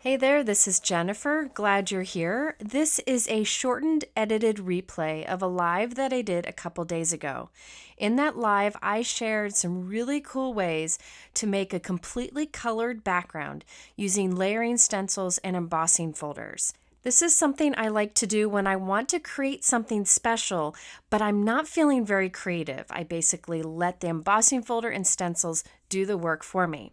Hey there, this is Jennifer. Glad you're here. This is a shortened, edited replay of a live that I did a couple days ago. In that live, I shared some really cool ways to make a completely colored background using layering stencils and embossing folders. This is something I like to do when I want to create something special, but I'm not feeling very creative. I basically let the embossing folder and stencils do the work for me.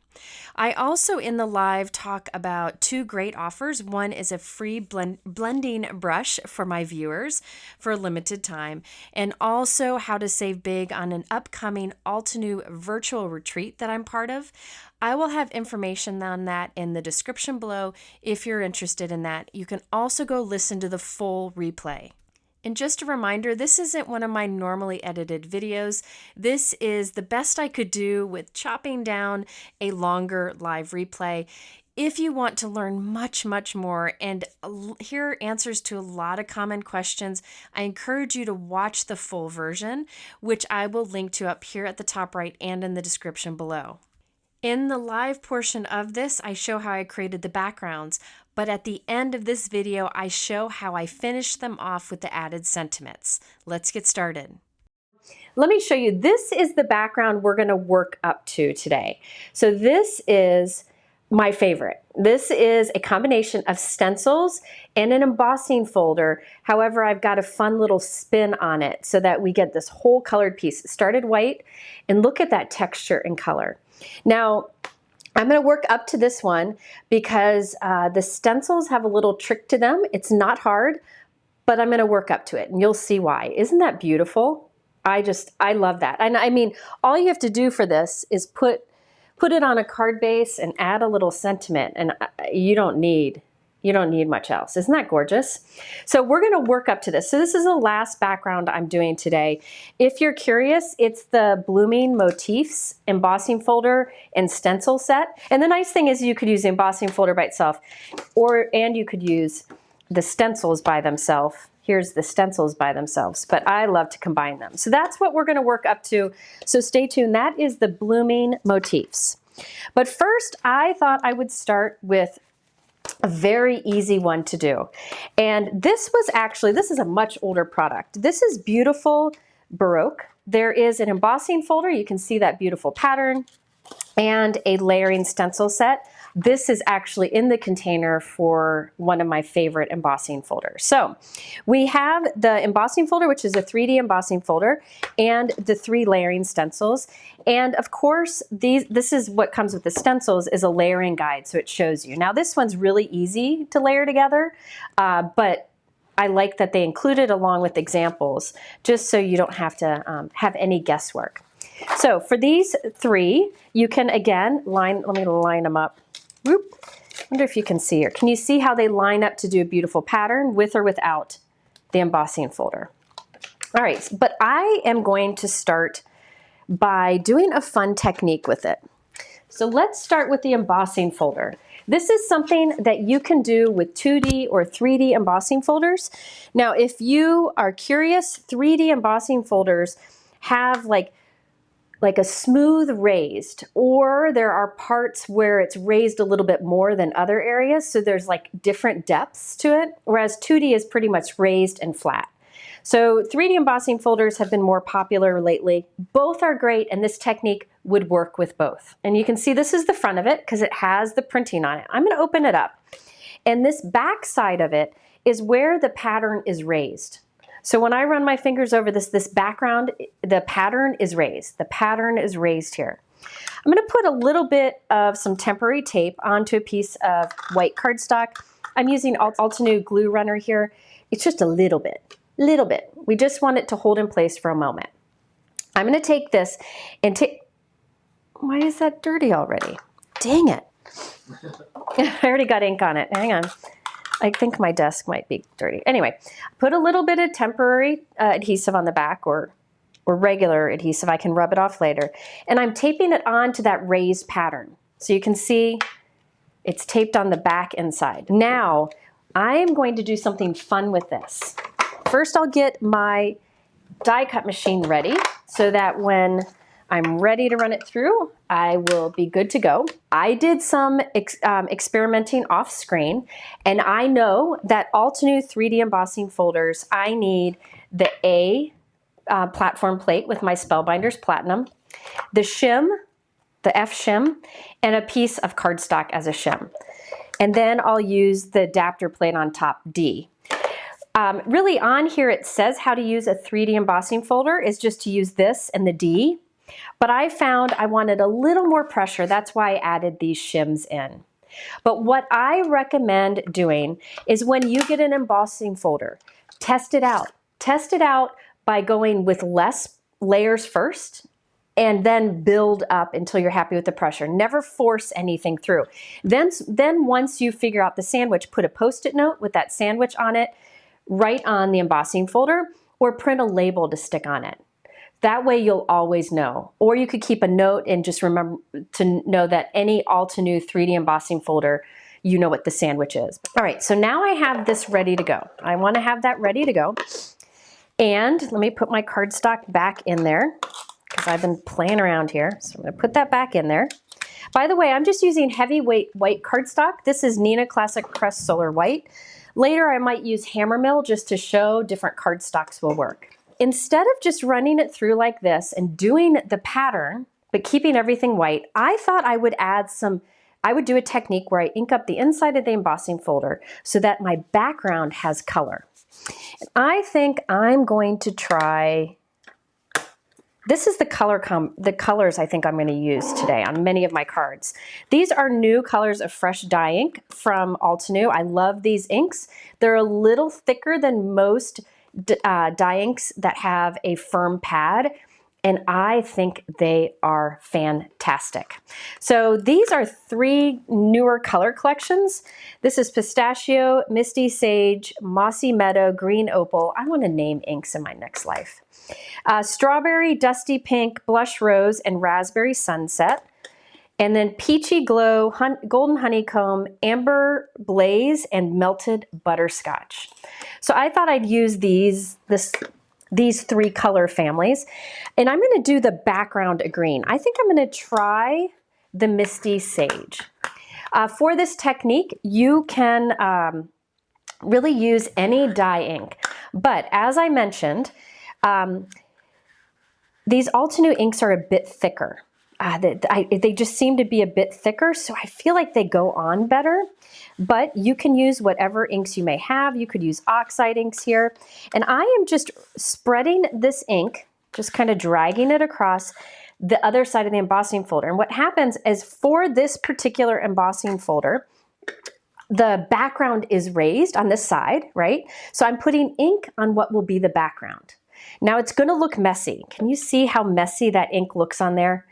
I also in the live talk about two great offers. One is a free blending brush for my viewers for a limited time, and also how to save big on an upcoming Altenew virtual retreat that I'm part of. I will have information on that in the description below if you're interested in that. You can also go listen to the full replay. And just a reminder, this isn't one of my normally edited videos. This is the best I could do with chopping down a longer live replay. If you want to learn much more and hear answers to a lot of common questions, I encourage you to watch the full version, which I will link to up here at the top right and in the description below. In the live portion of this, I show how I created the backgrounds, but at the end of this video, I show how I finished them off with the added sentiments. Let's get started. Let me show you, this is the background we're gonna work up to today. So this is my favorite. This is a combination of stencils and an embossing folder. However, I've got a fun little spin on it so that we get this whole colored piece. It started white, and look at that texture and color. Now, I'm going to work up to this one because the stencils have a little trick to them. It's not hard, but I'm going to work up to it, and you'll see why. Isn't that beautiful? I love that. And I mean, all you have to do for this is put it on a card base and add a little sentiment, and you don't need much else. Isn't that gorgeous? So we're going to work up to this. So this is the last background I'm doing today. If you're curious, it's the Blooming Motifs embossing folder and stencil set. And the nice thing is you could use the embossing folder by itself, and you could use the stencils by themselves. Here's the stencils by themselves, but I love to combine them. So that's what we're going to work up to. So stay tuned. That is the Blooming Motifs. But first, I thought I would start with a very easy one to do. And this is a much older product. This is beautiful Baroque. There is an embossing folder. You can see that beautiful pattern and a layering stencil set. This is actually in the container for one of my favorite embossing folders. So we have the embossing folder, which is a 3D embossing folder, and the 3 layering stencils. And of course, this is what comes with the stencils, is a layering guide, so it shows you. Now this one's really easy to layer together, but I like that they include it along with examples, just so you don't have to have any guesswork. So for these 3, you can again let me line them up. Whoop. I wonder if you can see here. Can you see how they line up to do a beautiful pattern with or without the embossing folder? All right, but I am going to start by doing a fun technique with it. So let's start with the embossing folder. This is something that you can do with 2D or 3D embossing folders. Now, if you are curious, 3D embossing folders have like a smooth raised, or there are parts where it's raised a little bit more than other areas, so there's like different depths to it, whereas 2D is pretty much raised and flat. So 3D embossing folders have been more popular lately. Both are great, and this technique would work with both. And you can see this is the front of it because it has the printing on it. I'm going to open it up, and this back side of it is where the pattern is raised. So when I run my fingers over this background, the pattern is raised. The pattern is raised here. I'm going to put a little bit of some temporary tape onto a piece of white cardstock. I'm using Altenew glue runner here. It's just a little bit. We just want it to hold in place for a moment. I'm going to take this and why is that dirty already? Dang it. I already got ink on it. Hang on. I think my desk might be dirty. Anyway, put a little bit of temporary adhesive on the back, or regular adhesive. I can rub it off later. And I'm taping it onto that raised pattern. So you can see it's taped on the back inside. Now, I am going to do something fun with this. First, I'll get my die cut machine ready so that when I'm ready to run it through. I will be good to go. I did some experimenting off screen, and I know that Altenew 3D embossing folders, I need the A platform plate with my Spellbinders Platinum, the shim, the F shim, and a piece of cardstock as a shim. And then I'll use the adapter plate on top, D. Really on here it says how to use a 3D embossing folder is just to use this and the D. But I found I wanted a little more pressure. That's why I added these shims in. But what I recommend doing is when you get an embossing folder, test it out. Test it out by going with less layers first and then build up until you're happy with the pressure. Never force anything through. Then once you figure out the sandwich, put a Post-it note with that sandwich on it, right on the embossing folder, or print a label to stick on it. That way you'll always know. Or you could keep a note and just remember to know that any Altenew 3D embossing folder, you know what the sandwich is. All right, so now I have this ready to go. I want to have that ready to go. And let me put my cardstock back in there because I've been playing around here. So I'm going to put that back in there. By the way, I'm just using heavyweight white cardstock. This is Neenah Classic Crest Solar White. Later, I might use Hammermill just to show different cardstocks will work. Instead of just running it through like this and doing the pattern, but keeping everything white, I thought I would add I would do a technique where I ink up the inside of the embossing folder so that my background has color. And I think I'm going to try, this is the colors I think I'm going to use today on many of my cards. These are new colors of fresh dye ink from Altenew. I love these inks. They're a little thicker than most dye inks that have a firm pad, and I think they are fantastic. So these are 3 newer color collections. This is Pistachio, Misty Sage, Mossy Meadow, Green Opal. I want to name inks in my next life. Strawberry, Dusty Pink, Blush Rose, and Raspberry Sunset. And then Peachy Glow, Golden Honeycomb, Amber Blaze, and Melted Butterscotch. So I thought I'd use these 3 color families. And I'm going to do the background green. I think I'm going to try the Misty Sage. For this technique, you can really use any dye ink. But as I mentioned, these Altenew inks are a bit thicker. They just seem to be a bit thicker, so I feel like they go on better. But you can use whatever inks you may have. You could use oxide inks here. And I am just spreading this ink, just kind of dragging it across the other side of the embossing folder. And what happens is for this particular embossing folder, the background is raised on this side, right? So I'm putting ink on what will be the background. Now it's going to look messy. Can you see how messy that ink looks on there?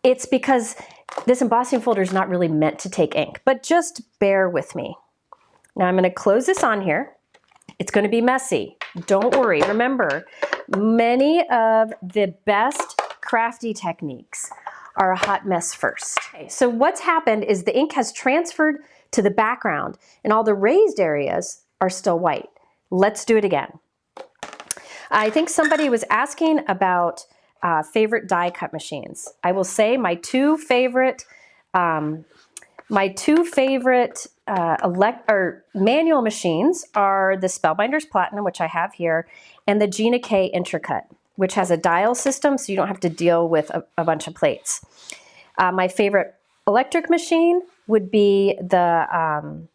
It's because this embossing folder is not really meant to take ink, but just bear with me. Now I'm going to close this on here. It's going to be messy. Don't worry. Remember, many of the best crafty techniques are a hot mess first. Okay, so what's happened is the ink has transferred to the background and all the raised areas are still white. Let's do it again. I think somebody was asking about favorite die cut machines. I will say my two favorite manual machines are the Spellbinders Platinum, which I have here, and the Gina K Intracut, which has a dial system so you don't have to deal with a bunch of plates. My favorite electric machine would be the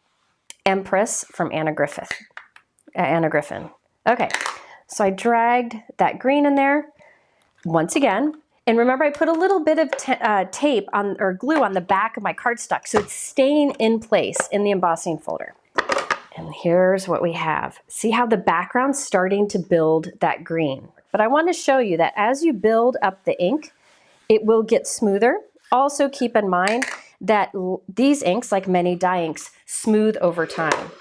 Empress from Anna Griffin. Okay, so I dragged that green in there. Once again, and remember I put a little bit of tape on or glue on the back of my cardstock so it's staying in place in the embossing folder. And here's what we have. See how the background's starting to build that green. But I want to show you that as you build up the ink, it will get smoother. Also keep in mind that these inks, like many dye inks, smooth over time.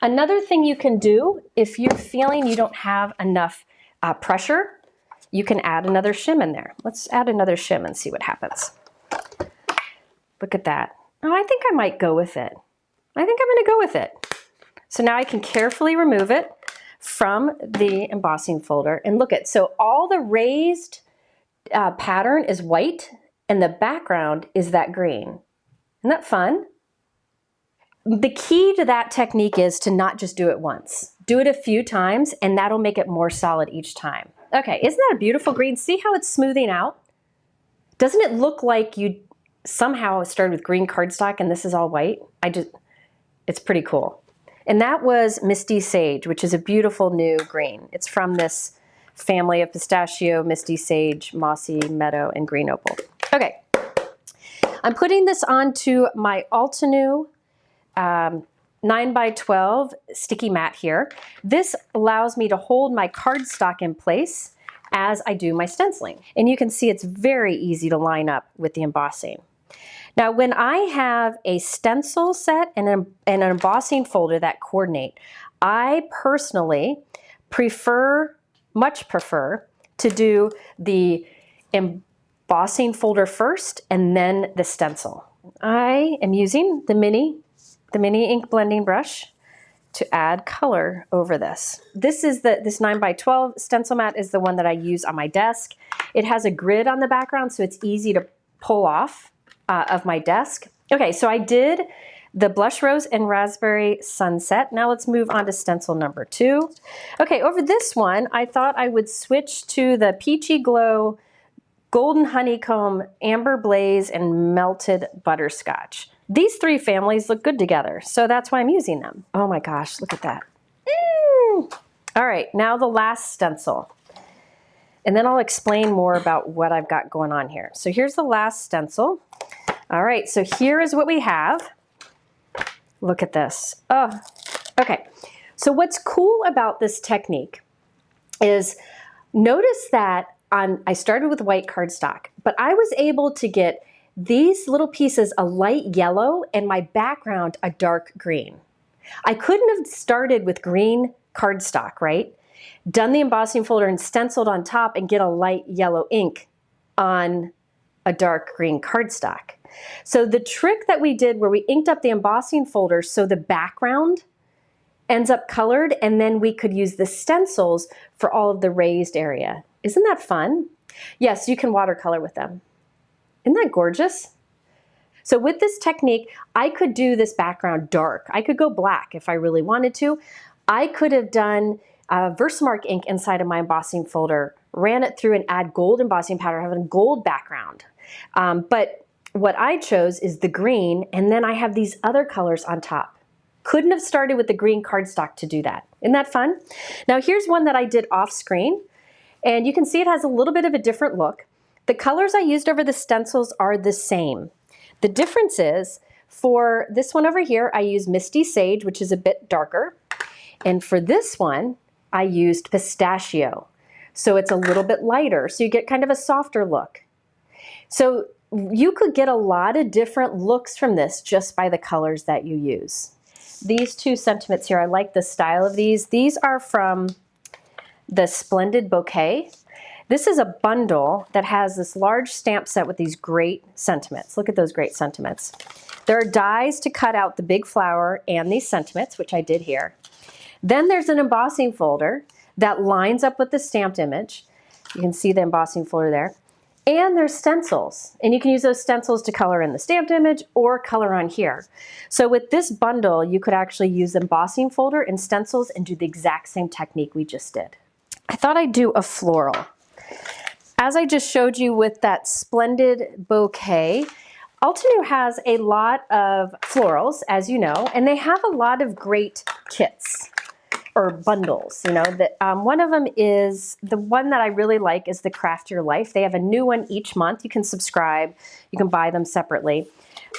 Another thing you can do if you're feeling you don't have enough pressure, you can add another shim in there. Let's add another shim and see what happens. Look at that. Oh, I think I might go with it. I think I'm going to go with it. So now I can carefully remove it from the embossing folder and look at, so all the raised pattern is white and the background is that green. Isn't that fun? The key to that technique is to not just do it once. Do it a few times and that'll make it more solid each time. Okay, isn't that a beautiful green? See how it's smoothing out? Doesn't it look like you somehow started with green cardstock and this is all white? It's pretty cool. And that was Misty Sage, which is a beautiful new green. It's from this family of pistachio, Misty Sage, Mossy Meadow, and Green Opal. Okay, I'm putting this onto my Altenew 9x12 sticky mat here. This allows me to hold my cardstock in place as I do my stenciling. And you can see it's very easy to line up with the embossing. Now, when I have a stencil set and an embossing folder that coordinate, I personally much prefer to do the embossing folder first and then the stencil. I am using the mini ink blending brush to add color over this. This 9x12 stencil mat is the one that I use on my desk. It has a grid on the background, so it's easy to pull off of my desk. Okay, so I did the Blush Rose and Raspberry Sunset. Now let's move on to stencil number 2. Okay, over this one, I thought I would switch to the Peachy Glow, Golden Honeycomb, Amber Blaze, and Melted Butterscotch. These 3 families look good together, so that's why I'm using them. Oh my gosh, look at that. All right, now the last stencil. And then I'll explain more about what I've got going on here. So here's the last stencil. All right, so here is what we have. Look at this. Oh, okay. So what's cool about this technique is notice that I started with white cardstock, but I was able to get these little pieces a light yellow and my background a dark green. I couldn't have started with green cardstock, right? Done the embossing folder and stenciled on top and get a light yellow ink on a dark green cardstock. So the trick that we did where we inked up the embossing folder so the background ends up colored, and then we could use the stencils for all of the raised area. Isn't that fun? Yes, you can watercolor with them. Isn't that gorgeous? So with this technique, I could do this background dark. I could go black if I really wanted to. I could have done Versamark ink inside of my embossing folder, ran it through and add gold embossing powder, having a gold background. But what I chose is the green, and then I have these other colors on top. Couldn't have started with the green cardstock to do that. Isn't that fun? Now here's one that I did off screen, and you can see it has a little bit of a different look. The colors I used over the stencils are the same. The difference is, for this one over here, I used Misty Sage, which is a bit darker. And for this one, I used Pistachio. So it's a little bit lighter, so you get kind of a softer look. So you could get a lot of different looks from this just by the colors that you use. These 2 sentiments here, I like the style of these. These are from the Splendid Bouquet. This is a bundle that has this large stamp set with these great sentiments. Look at those great sentiments. There are dies to cut out the big flower and these sentiments, which I did here. Then there's an embossing folder that lines up with the stamped image. You can see the embossing folder there. And there's stencils, and you can use those stencils to color in the stamped image or color on here. So with this bundle, you could actually use the embossing folder and stencils and do the exact same technique we just did. I thought I'd do a floral. As I just showed you with that Splendid Bouquet, Altenew has a lot of florals, as you know, and they have a lot of great kits or bundles, you know. That one of them is, the one that I really like is the Craft Your Life. They have a new one each month. You can subscribe, you can buy them separately.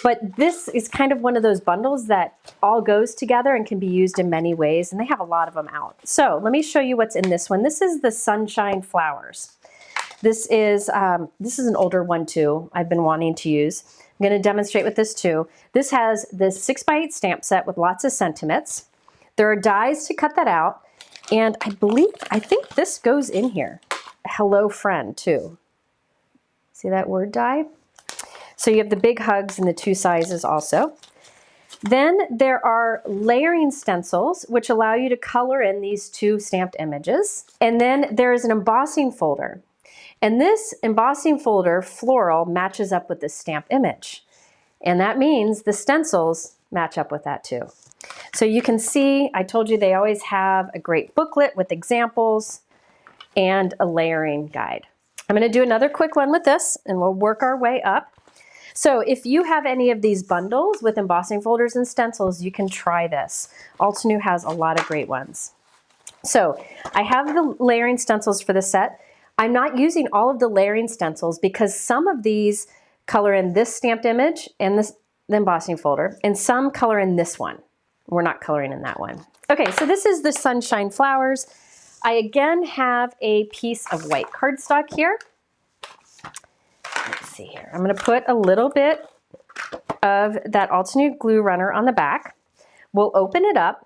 But this is kind of one of those bundles that all goes together and can be used in many ways, and they have a lot of them out. So let me show you what's in this one. This is the Sunshine Flowers. This is an older one too, I've been wanting to use. I'm going to demonstrate with this too. This has this 6x8 stamp set with lots of sentiments. There are dies to cut that out, and I think this goes in here. Hello Friend too. See that word die? So you have the big hugs in the 2 sizes also. Then there are layering stencils, which allow you to color in these 2 stamped images. And then there is an embossing folder. And this embossing folder, floral, matches up with the stamp image. And that means the stencils match up with that too. So you can see, I told you they always have a great booklet with examples and a layering guide. I'm going to do another quick one with this and we'll work our way up. So if you have any of these bundles with embossing folders and stencils, you can try this. Altenew has a lot of great ones. So I have the layering stencils for the set. I'm not using all of the layering stencils because some of these color in this stamped image and the embossing folder, and some color in this one. We're not coloring in that one. Okay, so this is the sunshine flowers. I again have a piece of white cardstock here. Let's see here. I'm going to put a little bit of that Altenew glue runner on the back. We'll open it up,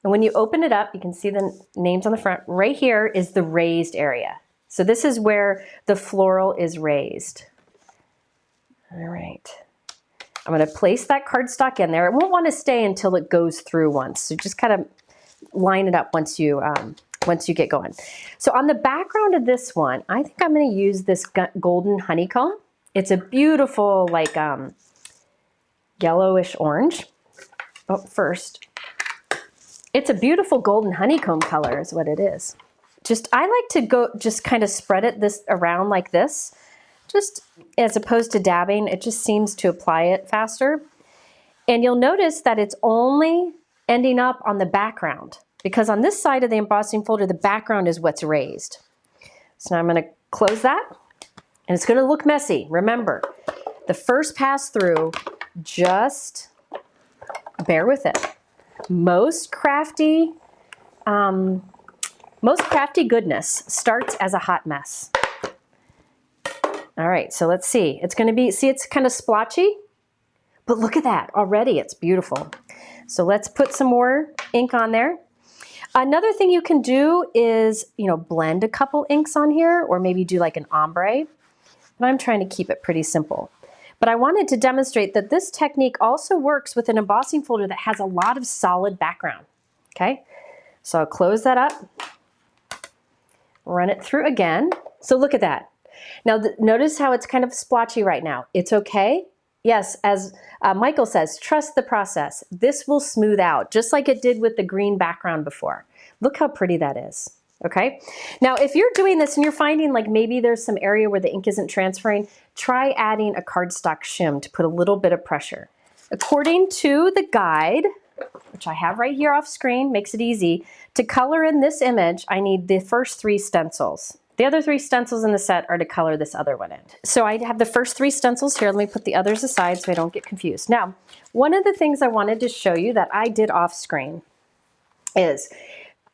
and when you open it up, you can see the names on the front. Right here is the raised area. So this is where the floral is raised. All right. I'm going to place that cardstock in there. It won't want to stay until it goes through once. So just kind of line it up once you get going. So on the background of this one, I think I'm going to use this golden honeycomb. It's a beautiful, like yellowish orange. Oh, first, it's a beautiful golden honeycomb color is what it is. I like to go just kind of spread it around like this. Just as opposed to dabbing, it just seems to apply it faster. And you'll notice that it's only ending up on the background because on this side of the embossing folder, the background is what's raised. So now I'm going to close that and it's going to look messy. Remember, the first pass through, just bear with it. Most crafty goodness starts as a hot mess. All right, so let's see. It's going to be, see, it's kind of splotchy, but look at that. Already it's beautiful. So let's put some more ink on there. Another thing you can do is, blend a couple inks on here or maybe do like an ombre. But I'm trying to keep it pretty simple. But I wanted to demonstrate that this technique also works with an embossing folder that has a lot of solid background. Okay, so I'll close that up, run it through again. So look at that. Now, notice how it's kind of splotchy right now. It's okay. Yes, as Michael says, trust the process. This will smooth out, just like it did with the green background before. Look how pretty that is, okay? Now, if you're doing this and you're finding like maybe there's some area where the ink isn't transferring, try adding a cardstock shim to put a little bit of pressure. According to the guide, which I have right here off screen, makes it easy, to color in this image, I need the first 3 stencils. The other 3 stencils in the set are to color this other one in. So I have the first 3 stencils here. Let me put the others aside so I don't get confused. Now, one of the things I wanted to show you that I did off screen is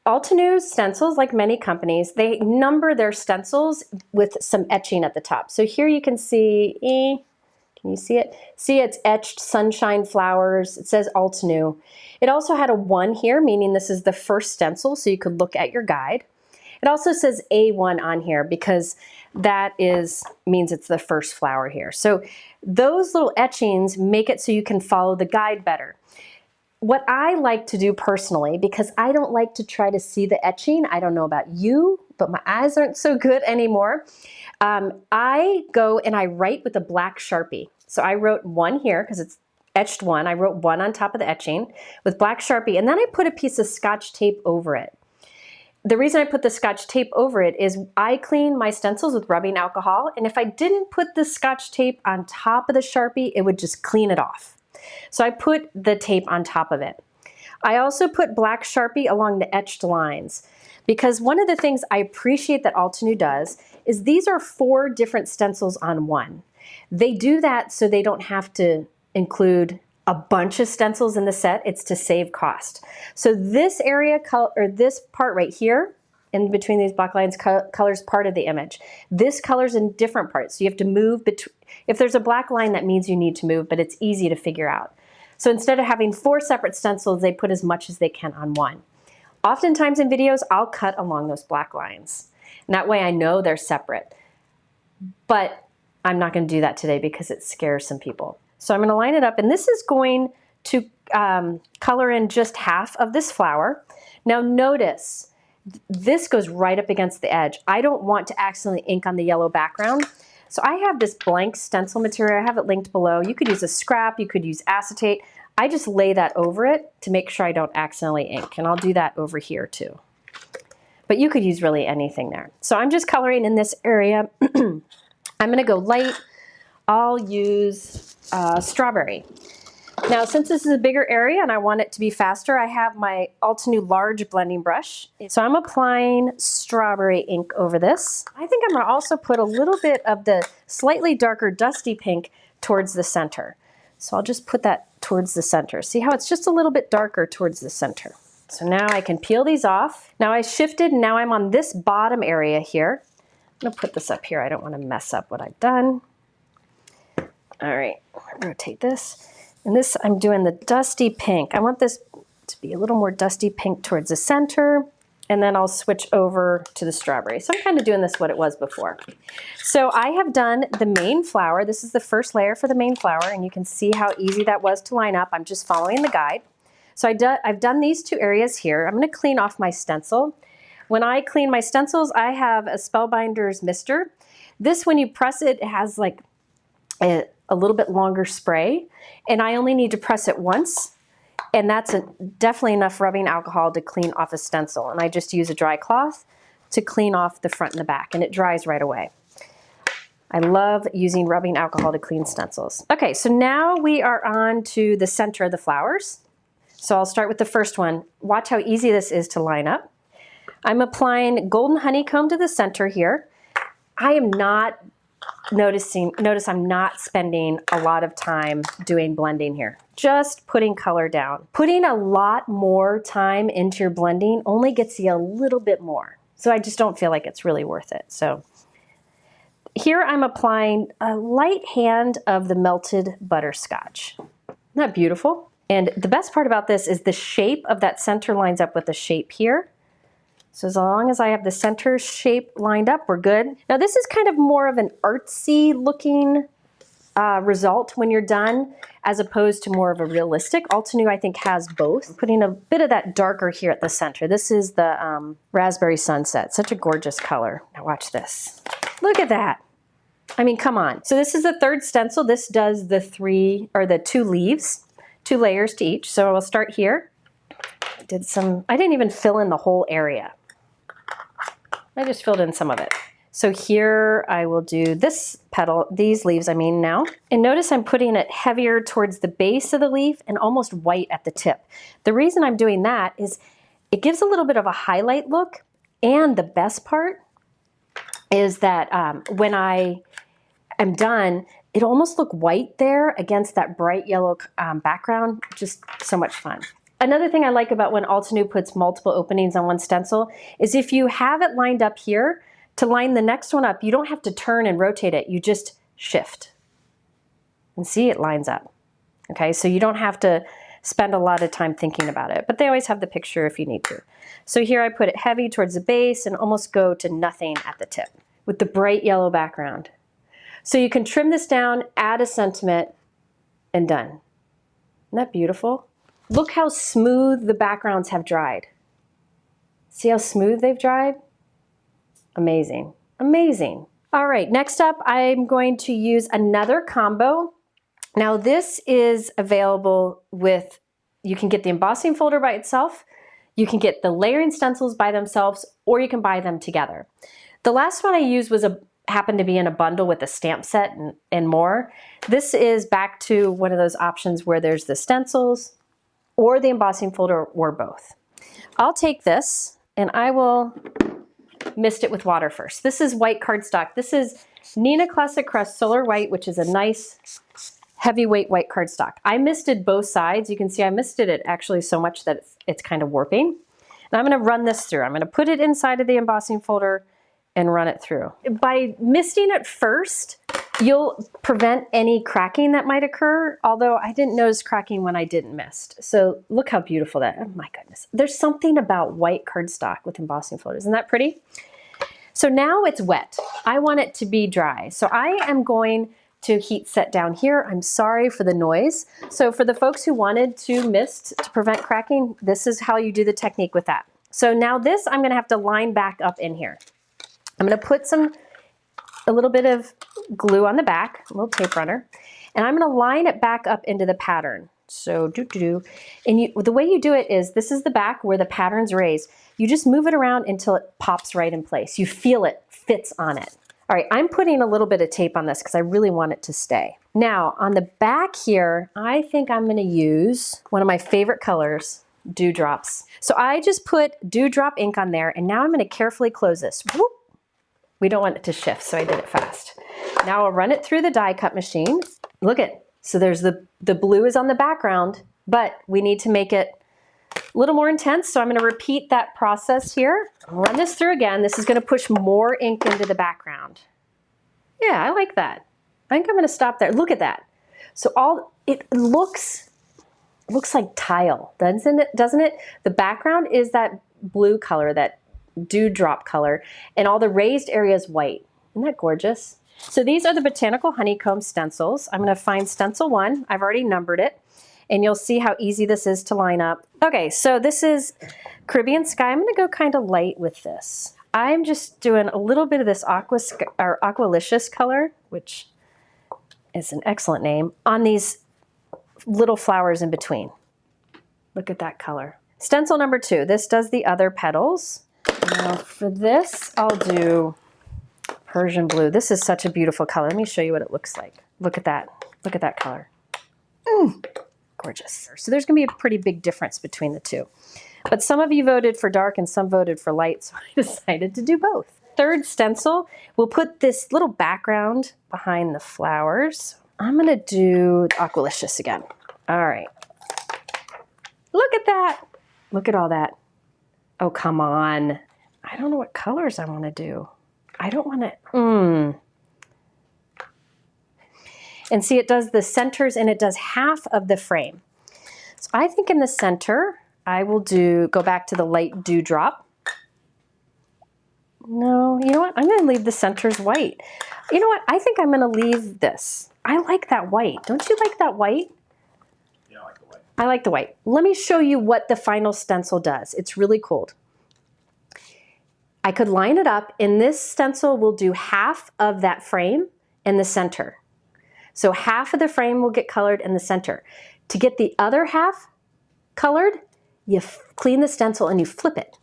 Altenew stencils, like many companies, they number their stencils with some etching at the top. So here you can see, can you see it? See, it's etched sunshine flowers. It says Altenew. It also had a 1 here, meaning this is the first stencil, so you could look at your guide. It also says A1 on here because that means it's the first flower here. So those little etchings make it so you can follow the guide better. What I like to do personally, because I don't like to try to see the etching, I don't know about you, but my eyes aren't so good anymore. I go and I write with a black Sharpie. So I wrote 1 here because it's etched 1. I wrote 1 on top of the etching with black Sharpie, and then I put a piece of Scotch tape over it. The reason I put the Scotch tape over it is I clean my stencils with rubbing alcohol, and if I didn't put the Scotch tape on top of the Sharpie, it would just clean it off. So I put the tape on top of it. I also put black Sharpie along the etched lines because one of the things I appreciate that Altenew does is these are 4 different stencils on 1. They do that so they don't have to include a bunch of stencils in the set. It's to save cost. So this area, or this part right here, in between these black lines, colors part of the image. This colors in different parts. So you have to move between. If there's a black line, that means you need to move, but it's easy to figure out. So instead of having 4 separate stencils, they put as much as they can on 1. Oftentimes in videos, I'll cut along those black lines. And that way I know they're separate. But I'm not going to do that today because it scares some people. So I'm going to line it up, and this is going to color in just half of this flower. Now notice this goes right up against the edge. I don't want to accidentally ink on the yellow background. So I have this blank stencil material. I have it linked below. You could use a scrap, you could use acetate. I just lay that over it to make sure I don't accidentally ink, and I'll do that over here too. But you could use really anything there. So I'm just coloring in this area. I'm gonna go light. I'll use strawberry. Now, since this is a bigger area and I want it to be faster, I have my Altenew large blending brush. So I'm applying strawberry ink over this. I think I'm gonna also put a little bit of the slightly darker dusty pink towards the center. So I'll just put that towards the center. See how it's just a little bit darker towards the center. So now I can peel these off. Now I shifted, and now I'm on this bottom area here. I'm gonna put this up here. I don't wanna mess up what I've done. All right, rotate this. And this, I'm doing the dusty pink. I want this to be a little more dusty pink towards the center, and then I'll switch over to the strawberry. So I'm kind of doing this what it was before. So I have done the main flower. This is the first layer for the main flower, and you can see how easy that was to line up. I'm just following the guide. So I've done these two areas here. I'm gonna clean off my stencil. When I clean my stencils, I have a Spellbinders mister. This, when you press it, it has like a little bit longer spray, and I only need to press it once, and that's definitely enough rubbing alcohol to clean off a stencil. And I just use a dry cloth to clean off the front and the back, and it dries right away. I love using rubbing alcohol to clean stencils. Okay, so now we are on to the center of the flowers. So I'll start with the first one. Watch how easy this is to line up. I'm applying golden honeycomb to the center here. I am not notice I'm not spending a lot of time doing blending here. Just putting color down. Putting a lot more time into your blending only gets you a little bit more. So I just don't feel like it's really worth it. So here I'm applying a light hand of the melted butterscotch. Isn't that beautiful? And the best part about this is the shape of that center lines up with the shape here. So as long as I have the center shape lined up, we're good. Now this is kind of more of an artsy looking result when you're done, as opposed to more of a realistic. Altenew, I think, has both. Putting a bit of that darker here at the center. This is the Raspberry Sunset. Such a gorgeous color. Now watch this. Look at that. I mean, come on. So this is the third stencil. This does the two leaves, 2 layers to each. So we'll start here. I didn't even fill in the whole area. I just filled in some of it. So here I will do this petal, these leaves I mean now. And notice I'm putting it heavier towards the base of the leaf and almost white at the tip. The reason I'm doing that is it gives a little bit of a highlight look, and the best part is that when I am done, it'll almost look white there against that bright yellow background. Just so much fun. Another thing I like about when Altenew puts multiple openings on one stencil is if you have it lined up here, to line the next one up, you don't have to turn and rotate it. You just shift. And see, it lines up. Okay, so you don't have to spend a lot of time thinking about it, but they always have the picture if you need to. So here I put it heavy towards the base and almost go to nothing at the tip with the bright yellow background. So you can trim this down, add a sentiment, and done. Isn't that beautiful? Look how smooth the backgrounds have dried. See how smooth they've dried? Amazing, amazing. All right, next up, I'm going to use another combo. Now this is available with, you can get the embossing folder by itself, you can get the layering stencils by themselves, or you can buy them together. The last one I used was happened to be in a bundle with a stamp set and more. This is back to one of those options where there's the stencils, or the embossing folder, or both. I'll take this and I will mist it with water first. This is white cardstock. This is Neenah Classic Crest Solar White, which is a nice heavyweight white cardstock. I misted both sides. You can see I misted it actually so much that it's kind of warping. And I'm gonna run this through. I'm gonna put it inside of the embossing folder and run it through. By misting it first, you'll prevent any cracking that might occur, although I didn't notice cracking when I didn't mist. So look how beautiful that, oh my goodness. There's something about white cardstock with embossing folders. Isn't that pretty? So now it's wet. I want it to be dry. So I am going to heat set down here. I'm sorry for the noise. So for the folks who wanted to mist to prevent cracking, this is how you do the technique with that. So now this I'm gonna have to line back up in here. I'm gonna put a little bit of glue on the back, a little tape runner, and I'm gonna line it back up into the pattern. So and the way you do it is, this is the back where the pattern's raised. You just move it around until it pops right in place. You feel it fits on it. All right, I'm putting a little bit of tape on this because I really want it to stay. Now on the back here, I think I'm gonna use one of my favorite colors, Dewdrops. So I just put Dewdrop ink on there, and now I'm gonna carefully close this. Whoop. We don't want it to shift, so I did it fast. Now I'll run it through the die cut machine. Look at, so there's the blue is on the background, but we need to make it a little more intense, so I'm gonna repeat that process here. Run this through again. This is gonna push more ink into the background. Yeah, I like that. I think I'm gonna stop there. Look at that. So it looks like tile, doesn't it? The background is that blue color, that dewdrop color, and all the raised area is white. Isn't that gorgeous? So these are the Botanical Honeycomb stencils. I'm gonna find stencil 1. I've already numbered it, and you'll see how easy this is to line up. Okay, so this is Caribbean Sky. I'm gonna go kind of light with this. I'm just doing a little bit of this Aqualicious color, which is an excellent name, on these little flowers in between. Look at that color. Stencil number 2, this does the other petals. Now for this, I'll do Persian blue. This is such a beautiful color. Let me show you what it looks like. Look at that. Look at that color. Gorgeous. So there's gonna be a pretty big difference between the two. But some of you voted for dark and some voted for light, so I decided to do both. Third stencil, we'll put this little background behind the flowers. I'm gonna do Aqualicious again. All right. Look at that. Look at all that. Oh, come on. I don't know what colors I wanna do. I don't wanna, And see, it does the centers and it does half of the frame. So I think in the center, I will go back to the light dewdrop. No, you know what? I'm gonna leave the centers white. You know what? I think I'm gonna leave this. I like that white. Don't you like that white? Yeah, I like the white. I like the white. Let me show you what the final stencil does. It's really cool. I could line it up, and this stencil will do half of that frame in the center. So half of the frame will get colored in the center. To get the other half colored, you clean the stencil and you flip it,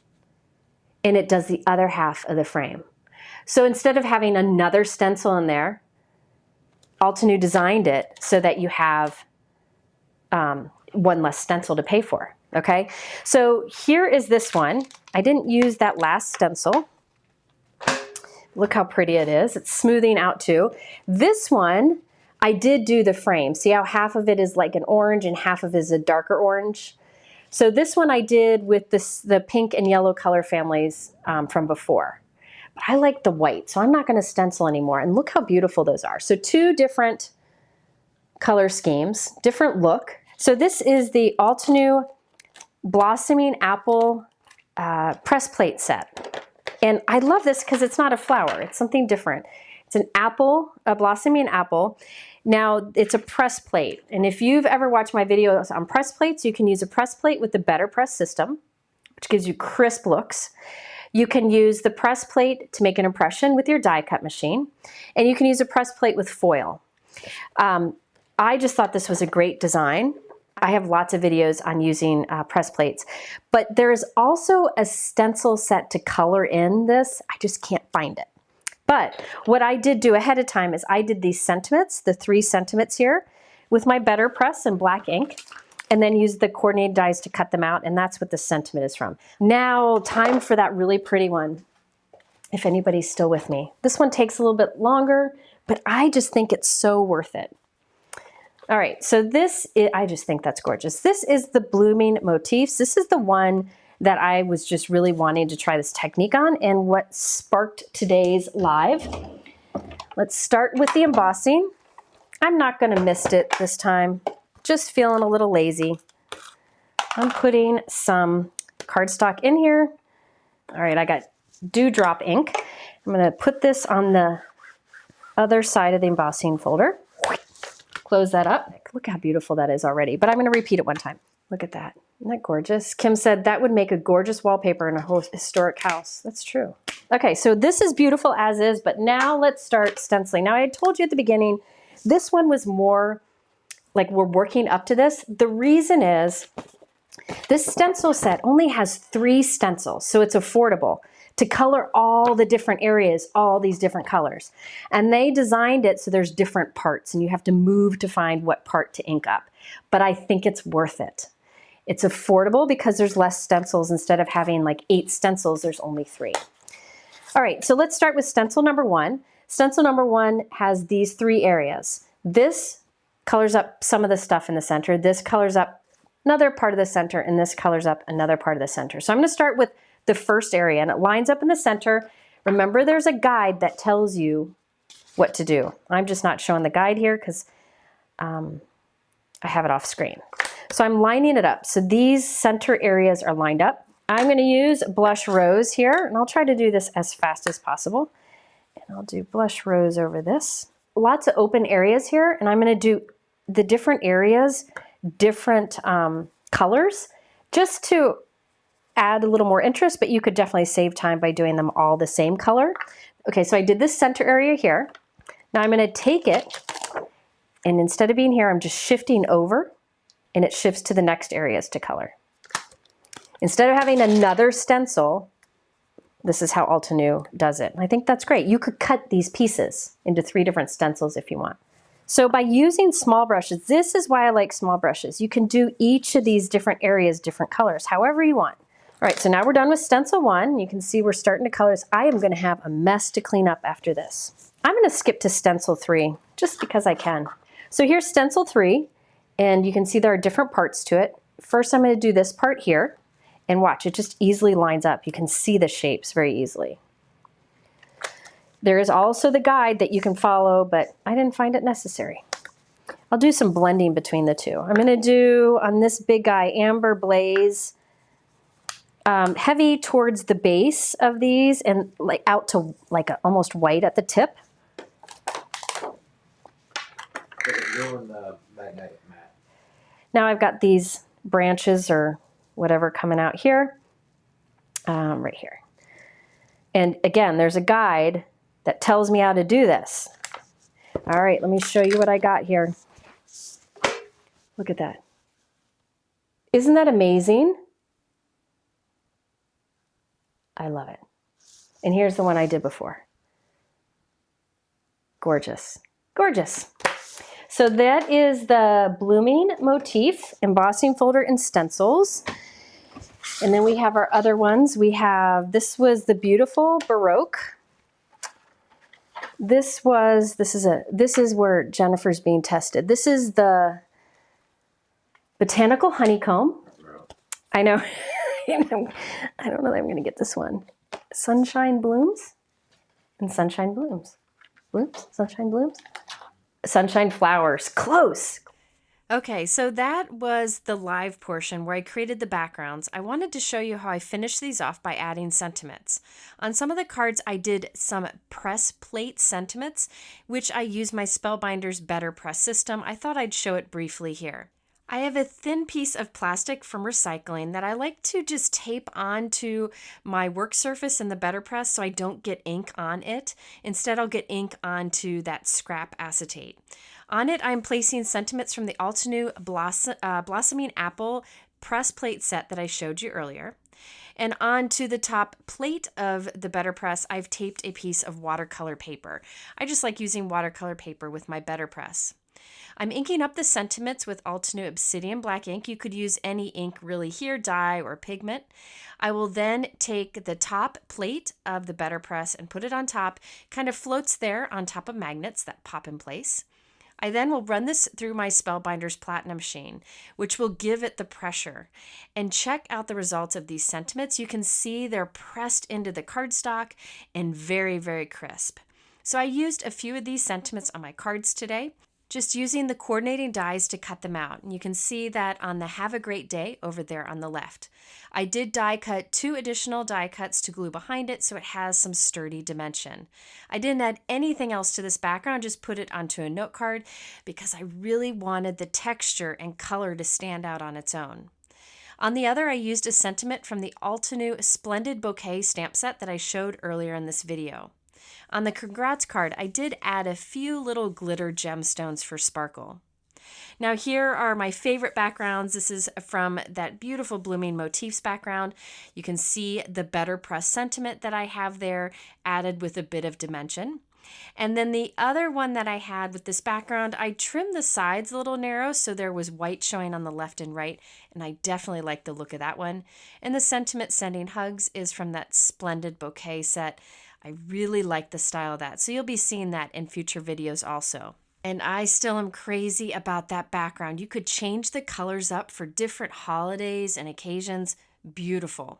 and it does the other half of the frame. So instead of having another stencil in there, Altenew designed it so that you have one less stencil to pay for, okay? So here is this one. I didn't use that last stencil. Look how pretty it is. It's smoothing out too. This one, I did do the frame. See how half of it is like an orange and half of it is a darker orange? So this one I did with the pink and yellow color families from before. But I like the white, so I'm not gonna stencil anymore. And look how beautiful those are. So 2 different color schemes, different look. So this is the Altenew Blossoming Apple press plate set. And I love this because it's not a flower, it's something different. It's an apple, a blossoming apple. Now it's a press plate. And if you've ever watched my videos on press plates, you can use a press plate with the Better Press system, which gives you crisp looks. You can use the press plate to make an impression with your die cut machine. And you can use a press plate with foil. I just thought this was a great design. I have lots of videos on using press plates, but there's also a stencil set to color in this. I just can't find it. But what I did do ahead of time is I did these sentiments, the 3 sentiments here, with my Better Press and black ink, and then used the coordinated dies to cut them out, and that's what the sentiment is from. Now, time for that really pretty one, if anybody's still with me. This one takes a little bit longer, but I just think it's so worth it. All right, so I just think that's gorgeous. This is the Blooming Motifs. This is the one that I was just really wanting to try this technique on and what sparked today's live. Let's start with the embossing. I'm not gonna mist it this time. Just feeling a little lazy. I'm putting some cardstock in here. All right, I got Dewdrop ink. I'm gonna put this on the other side of the embossing folder. Close that up. Look how beautiful that is already, but I'm gonna repeat it one time. Look at that. Isn't that gorgeous? Kim said that would make a gorgeous wallpaper in a whole historic house. That's true. Okay, so this is beautiful as is, but now let's start stenciling. Now I had told you at the beginning, this one was more like we're working up to this. The reason is this stencil set only has 3 stencils, so it's affordable to color all the different areas, all these different colors. And they designed it so there's different parts and you have to move to find what part to ink up. But I think it's worth it. It's affordable because there's less stencils. Instead of having like 8 stencils, there's only 3. All right, so let's start with stencil number 1. Stencil number 1 has these 3 areas. This colors up some of the stuff in the center. This colors up another part of the center, and this colors up another part of the center. So I'm gonna start with the first area, and it lines up in the center. Remember, there's a guide that tells you what to do. I'm just not showing the guide here because I have it off screen. So I'm lining it up. So these center areas are lined up. I'm going to use blush rose here, and I'll try to do this as fast as possible. And I'll do blush rose over this. Lots of open areas here, and I'm going to do the different areas, different colors, just to add a little more interest, but you could definitely save time by doing them all the same color. Okay, so I did this center area here. Now I'm going to take it, and instead of being here, I'm just shifting over, and it shifts to the next areas to color. Instead of having another stencil, this is how Altenew does it. I think that's great. You could cut these pieces into 3 different stencils if you want. So by using small brushes, this is why I like small brushes. You can do each of these different areas, different colors, however you want. All right, so now we're done with stencil 1. You can see we're starting to colors. I am going to have a mess to clean up after this. I'm going to skip to stencil 3 just because I can. So here's stencil 3, and you can see there are different parts to it. First, I'm going to do this part here, and watch, it just easily lines up. You can see the shapes very easily. There is also the guide that you can follow, but I didn't find it necessary. I'll do some blending between the two. I'm going to do on this big guy Amber Blaze, heavy towards the base of these and like out to like almost white at the tip. Now I've got these branches or whatever coming out here, right here. And again, there's a guide that tells me how to do this. All right, let me show you what I got here. Look at that. Isn't that amazing? I love it. And here's the one I did before. Gorgeous, gorgeous. So that is the Blooming Motif Embossing Folder and Stencils. And then we have our other ones. We have, this was the beautiful Baroque. This is where Jennifer's being tested. This is the Botanical Honeycomb. I know. I don't know that I'm going to get this one. Sunshine Blooms and Sunshine Blooms. Blooms? Sunshine Blooms? Sunshine Flowers. Close. Okay, so that was the live portion where I created the backgrounds. I wanted to show you how I finished these off by adding sentiments. On some of the cards, I did some press plate sentiments, which I used my Spellbinders Better Press system. I thought I'd show it briefly here. I have a thin piece of plastic from recycling that I like to just tape onto my work surface in the Better Press so I don't get ink on it. Instead, I'll get ink onto that scrap acetate. On it, I'm placing sentiments from the Altenew Blossoming Apple press plate set that I showed you earlier. And onto the top plate of the Better Press, I've taped a piece of watercolor paper. I just like using watercolor paper with my Better Press. I'm inking up the sentiments with Altenew Obsidian Black ink. You could use any ink really here, dye or pigment. I will then take the top plate of the Better Press and put it on top. Kind of floats there on top of magnets that pop in place. I then will run this through my Spellbinders Platinum machine, which will give it the pressure. And check out the results of these sentiments. You can see they're pressed into the cardstock and very, very crisp. So I used a few of these sentiments on my cards today, just using the coordinating dies to cut them out. And you can see that on the Have a Great Day over there on the left. I did die cut 2 additional die cuts to glue behind it so it has some sturdy dimension. I didn't add anything else to this background, just put it onto a note card because I really wanted the texture and color to stand out on its own. On the other, I used a sentiment from the Altenew Splendid Bouquet stamp set that I showed earlier in this video. On the congrats card, I did add a few little glitter gemstones for sparkle. Now here are my favorite backgrounds. This is from that beautiful blooming Motifs background. You can see the better press sentiment that I have there added with a bit of dimension. And then the other one that I had with this background, I trimmed the sides a little narrow so there was white showing on the left and right, and I definitely like the look of that one. And the sentiment sending hugs is from that Splendid Bouquet set. I really like the style of that, so you'll be seeing that in future videos also. And I still am crazy about that background. You could change the colors up for different holidays and occasions. Beautiful.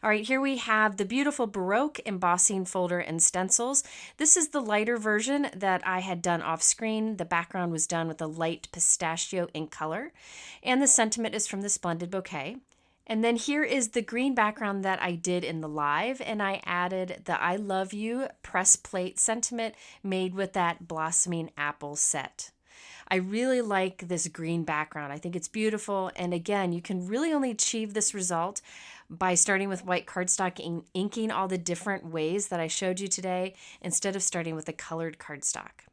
All right, here we have the beautiful Baroque embossing folder and stencils. This is the lighter version that I had done off screen. The background was done with a light pistachio ink color, and the sentiment is from the Splendid Bouquet. And then here is the green background that I did in the live, and I added the I Love You press plate sentiment made with that blossoming apple set. I really like this green background. I think it's beautiful, and again, you can really only achieve this result by starting with white cardstock and inking all the different ways that I showed you today instead of starting with a colored cardstock.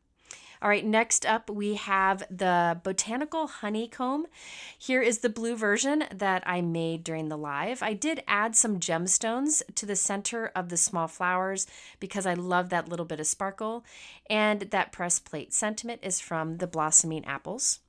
All right, next up we have the Botanical Honeycomb. Here is the blue version that I made during the live. I did add some gemstones to the center of the small flowers because I love that little bit of sparkle. And that press plate sentiment is from the Blossoming Apples.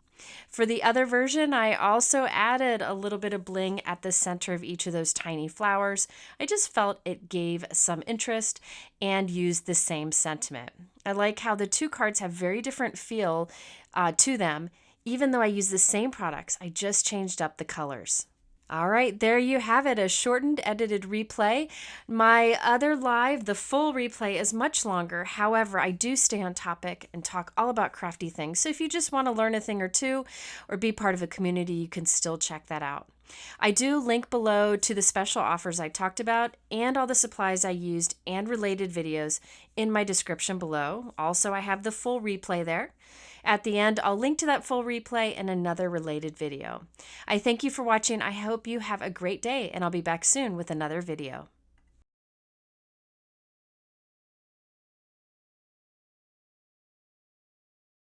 For the other version, I also added a little bit of bling at the center of each of those tiny flowers. I just felt it gave some interest and used the same sentiment. I like how the two cards have very different feel to them. Even though I use the same products, I just changed up the colors. All right, there you have it, a shortened edited replay. My other live, the full replay, is much longer. However, I do stay on topic and talk all about crafty things. So if you just want to learn a thing or two or be part of a community, you can still check that out. I do link below to the special offers I talked about and all the supplies I used and related videos in my description below. Also, I have the full replay there. At the end, I'll link to that full replay and another related video. I thank you for watching. I hope you have a great day, and I'll be back soon with another video.